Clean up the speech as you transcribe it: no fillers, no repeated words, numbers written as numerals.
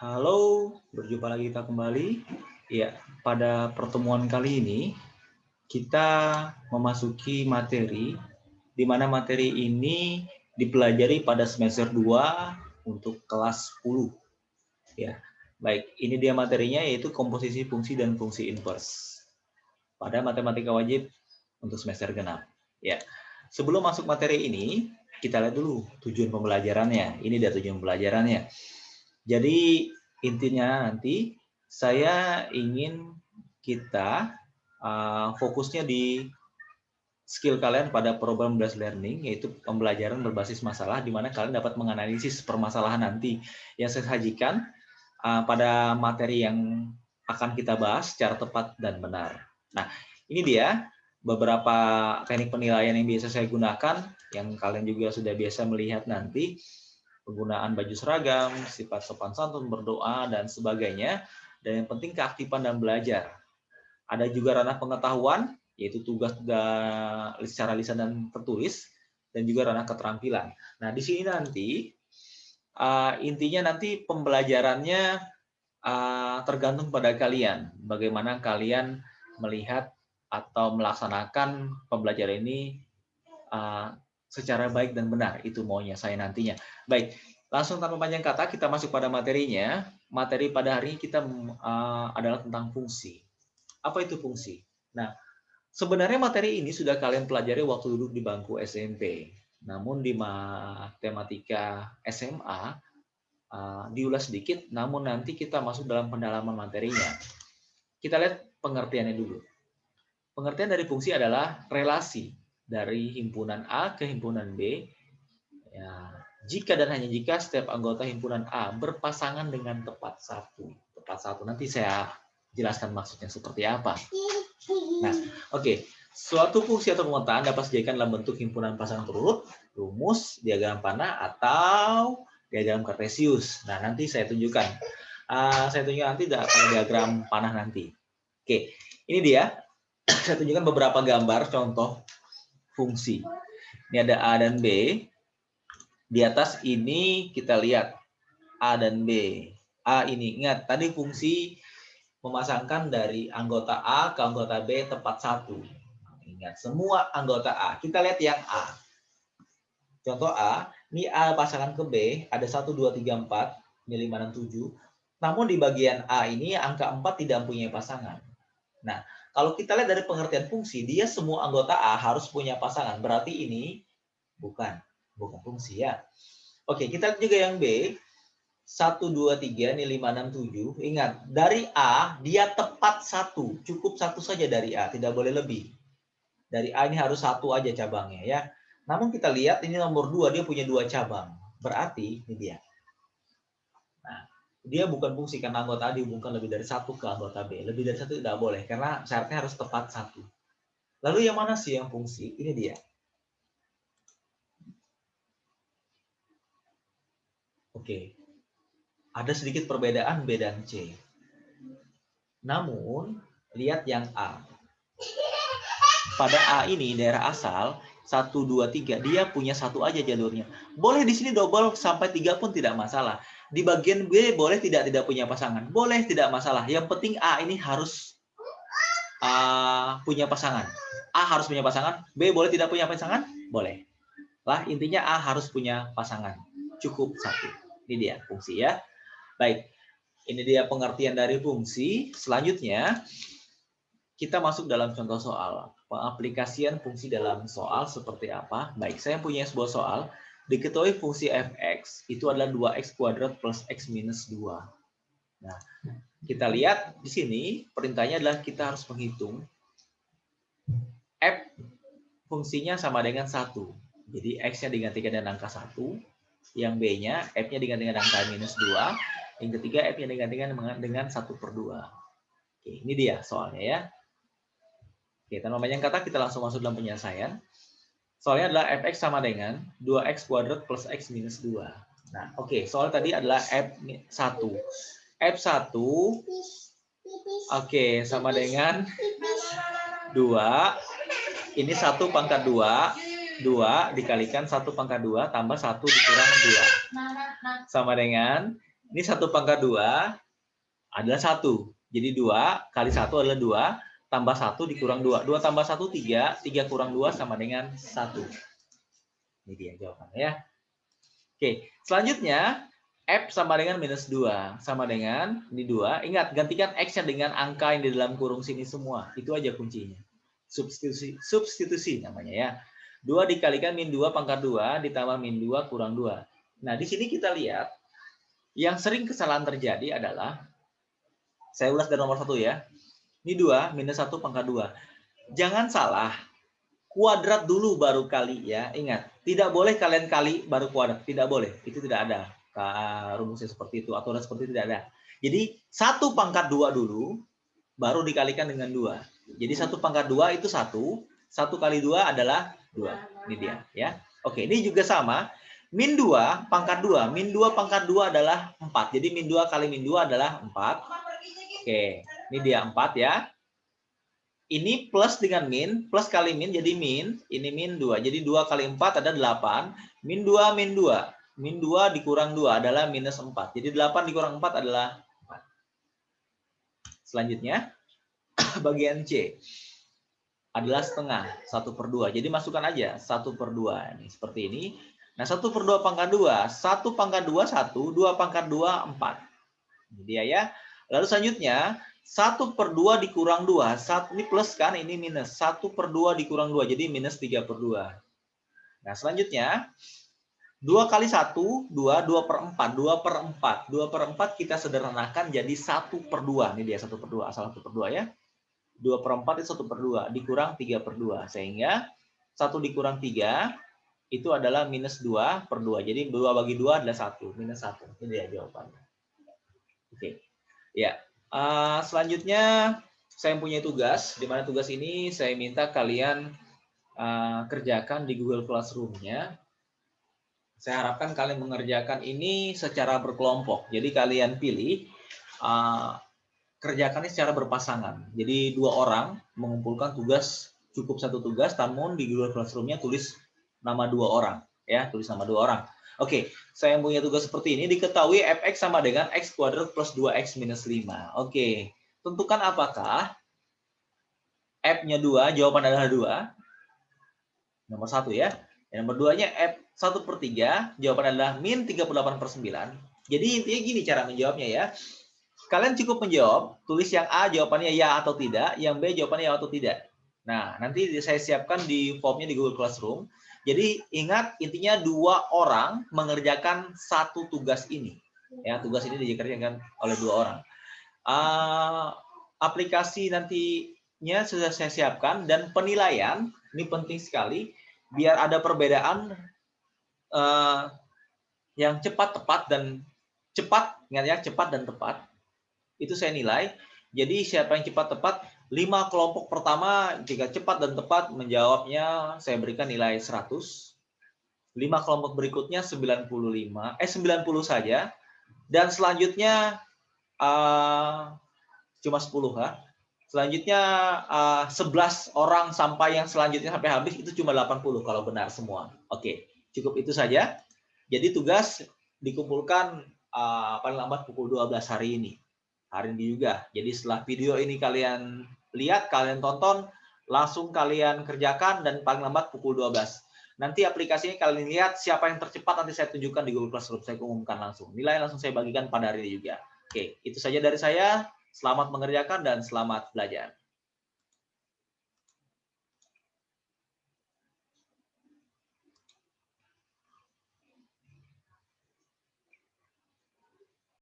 Halo, berjumpa lagi kita kembali. Ya, pada pertemuan kali ini kita memasuki materi di mana materi ini dipelajari pada semester 2 untuk kelas 10. Ya. Baik, ini dia materinya yaitu komposisi fungsi dan fungsi inverse pada matematika wajib untuk semester genap. Ya. Sebelum masuk materi ini, kita lihat dulu tujuan pembelajarannya. Ini dia tujuan pembelajarannya. Jadi intinya nanti saya ingin kita fokusnya di skill kalian pada program based learning, yaitu pembelajaran berbasis masalah, di mana kalian dapat menganalisis permasalahan nanti yang saya sajikan pada materi yang akan kita bahas secara tepat dan benar. Nah, ini dia beberapa teknik penilaian yang biasa saya gunakan, yang kalian juga sudah biasa melihat nanti. Penggunaan baju seragam, sifat sopan santun, berdoa, dan sebagainya. Dan yang penting keaktifan dan belajar. Ada juga ranah pengetahuan, yaitu tugas-tugas secara lisan dan tertulis, dan juga ranah keterampilan. Nah, di sini nanti intinya nanti pembelajarannya tergantung pada kalian. Bagaimana kalian melihat atau melaksanakan pembelajaran ini secara baik dan benar. Itu maunya saya nantinya. Baik, langsung tanpa panjang kata kita masuk pada materinya. Materi pada hari ini kita adalah tentang fungsi. Apa itu fungsi? Nah, sebenarnya materi ini sudah kalian pelajari waktu duduk di bangku SMP. Namun di matematika SMA diulas sedikit, namun nanti kita masuk dalam pendalaman materinya. Kita lihat pengertiannya dulu. Pengertian dari fungsi adalah relasi dari himpunan A ke himpunan B. Ya, jika dan hanya jika setiap anggota himpunan A berpasangan dengan tepat satu. Tepat satu, nanti saya jelaskan maksudnya seperti apa. Nah, oke. Suatu fungsi atau pemetaan dapat disediakan dalam bentuk himpunan pasangan terurut, rumus, diagram panah, atau diagram kartesius. Nah, nanti saya tunjukkan. Saya tunjukkan nanti pada diagram panah nanti. Oke, ini dia. Saya tunjukkan beberapa gambar contoh fungsi. Ini ada A dan B. Di atas ini kita lihat A dan B. A ini, ingat tadi fungsi memasangkan dari anggota A ke anggota B tepat satu. Ingat, semua anggota A. Kita lihat yang A. Contoh A, ini A pasangan ke B, ada 1, 2, 3, 4, ini 5, 6, 7. Namun di bagian A ini angka 4 tidak mempunyai pasangan. Nah, kalau kita lihat dari pengertian fungsi, dia semua anggota A harus punya pasangan. Berarti ini bukan fungsi ya. Oke, kita lihat juga yang B. 1, 2, 3, ini 5, 6, 7. Ingat, dari A, dia tepat satu. Cukup satu saja dari A, tidak boleh lebih. Dari A ini harus satu aja cabangnya ya. Namun kita lihat, ini nomor 2, dia punya 2 cabang. Berarti, ini dia. Nah, dia bukan fungsi karena anggota A dihubungkan lebih dari satu ke anggota B. Lebih dari satu tidak boleh, karena syaratnya harus tepat satu. Lalu yang mana sih yang fungsi? Ini dia. Oke. Ada sedikit perbedaan B dan C. Namun, lihat yang A. Pada A ini, daerah asal, 1, 2, 3, dia punya satu aja jalurnya. Boleh di sini double sampai 3 pun tidak masalah. Di bagian B boleh tidak punya pasangan. Boleh tidak masalah. Yang penting A ini harus punya pasangan. A harus punya pasangan. B boleh tidak punya pasangan? Boleh. Lah, intinya A harus punya pasangan. Cukup satu. Ini dia fungsi ya. Baik. Ini dia pengertian dari fungsi. Selanjutnya, kita masuk dalam contoh soal. Pengaplikasian fungsi dalam soal seperti apa? Baik, saya punya sebuah soal. Diketahui fungsi fx itu adalah 2x kuadrat plus x minus 2. Nah, kita lihat di sini perintahnya adalah kita harus menghitung f fungsinya sama dengan 1. Jadi x-nya digantikan dengan angka 1. Yang b-nya, f-nya digantikan dengan angka minus 2. Yang ketiga, f-nya digantikan dengan 1/2. Oke, ini dia soalnya ya. Oke, tanpa banyak kata kita langsung masuk dalam penyelesaian. Soalnya adalah fx sama dengan 2x kuadrat plus x minus 2. Nah, oke, soal tadi adalah f1. F1 oke, sama dengan 2. Ini 1 pangkat 2. 2 dikalikan 1 pangkat 2 tambah 1 dikurang 2. Sama dengan Ini 1 pangkat 2 adalah 1. Jadi 2 kali 1 adalah 2, tambah 1 dikurang 2. 2 tambah 1, 3. 3 kurang 2 sama dengan 1. Ini dia jawabannya ya. Oke, selanjutnya F sama dengan minus 2. Sama dengan ini 2. Ingat, gantikan X-nya dengan angka yang di dalam kurung sini semua. Itu aja kuncinya. Substitusi namanya ya. 2 dikalikan min 2 pangkat 2 ditambah min 2 kurang 2. Nah, di sini kita lihat yang sering kesalahan terjadi adalah, saya ulas dari nomor 1 ya. Ini 2 minus 1 pangkat 2. Jangan salah. Kuadrat dulu baru kali ya. Ingat, tidak boleh kalian kali baru kuadrat. Tidak boleh. Itu tidak ada. Rumusnya seperti itu. Aturan seperti itu tidak ada. Jadi 1 pangkat 2 dulu, baru dikalikan dengan 2. Jadi 1 pangkat 2 itu 1. 1 kali 2 adalah 2. Ini dia. Ya. Oke, ini juga sama. Min 2 pangkat 2. Min 2 pangkat 2 adalah 4. Jadi min 2 kali min 2 adalah 4. Oke, ini dia 4 ya. Ini plus dengan min, plus kali min jadi min, ini min 2. Jadi 2 kali 4 ada 8. Min 2, min 2. Min 2 dikurang 2 adalah minus 4. Jadi 8 dikurang 4 adalah 4. Selanjutnya, bagian C adalah setengah, 1/2. Jadi masukkan aja 1/2. Ini seperti ini. Nah, 1/2 pangkat 2. 1 pangkat 2, 1. 2 pangkat 2, 4. Ini dia ya. Lalu selanjutnya, 1/2 dikurang 2. Ini plus kan, ini minus. 1/2 dikurang 2, jadi minus 3/2. Nah, selanjutnya, 2 kali 1, 2, 2/4. 2/4. 2/4 kita sederhanakan jadi 1/2. Ini dia 1/2, asal 1/2 ya. 2/4 itu 1/2, dikurang 3/2. Sehingga 1 dikurang 3, itu adalah minus 2/2. Jadi 2 bagi 2 adalah 1. Minus 1. Ini dia jawabannya. Oke. Ya. Selanjutnya saya mempunyai tugas, di mana tugas ini saya minta kalian kerjakan di Google Classroom-nya. Saya harapkan kalian mengerjakan ini secara berkelompok. Jadi kalian pilih kerjakannya secara berpasangan. Jadi 2 orang mengumpulkan tugas, cukup 1 tugas, namun di Google Classroom-nya tulis nama 2 orang, ya, tulis nama 2 orang. Oke, saya punya tugas seperti ini. Diketahui fx sama dengan x kuadrat plus 2x minus 5. Oke, tentukan apakah f-nya 2, jawaban adalah 2. Nomor 1 ya. Nomor 2-nya f 1/3, jawaban adalah min 38/9. Jadi intinya gini cara menjawabnya ya. Kalian cukup menjawab, tulis yang A jawabannya ya atau tidak, yang B jawabannya ya atau tidak. Nah, nanti saya siapkan di formnya di Google Classroom. Jadi ingat, intinya 2 orang mengerjakan 1 tugas ini. Ya, tugas ini dikerjakan oleh 2 orang. Aplikasi nantinya sudah saya siapkan, dan penilaian ini penting sekali biar ada perbedaan yang cepat, tepat, dan cepat. Ingat ya, cepat dan tepat. Itu saya nilai. Jadi siapa yang cepat tepat, 5 kelompok pertama jika cepat dan tepat menjawabnya saya berikan nilai 100. 5 kelompok berikutnya 90 saja. Dan selanjutnya cuma 10 ha. Selanjutnya 11 orang sampai yang selanjutnya sampai habis itu cuma 80 kalau benar semua. Oke, cukup itu saja. Jadi tugas dikumpulkan paling lambat pukul 12 hari ini. Hari ini juga. Jadi setelah video ini kalian lihat, kalian tonton, langsung kalian kerjakan dan paling lambat pukul 12. Nanti aplikasinya kalian lihat siapa yang tercepat nanti saya tunjukkan di Google Classroom. Saya umumkan langsung. Nilai langsung saya bagikan pada hari ini juga. Oke, itu saja dari saya. Selamat mengerjakan dan selamat belajar.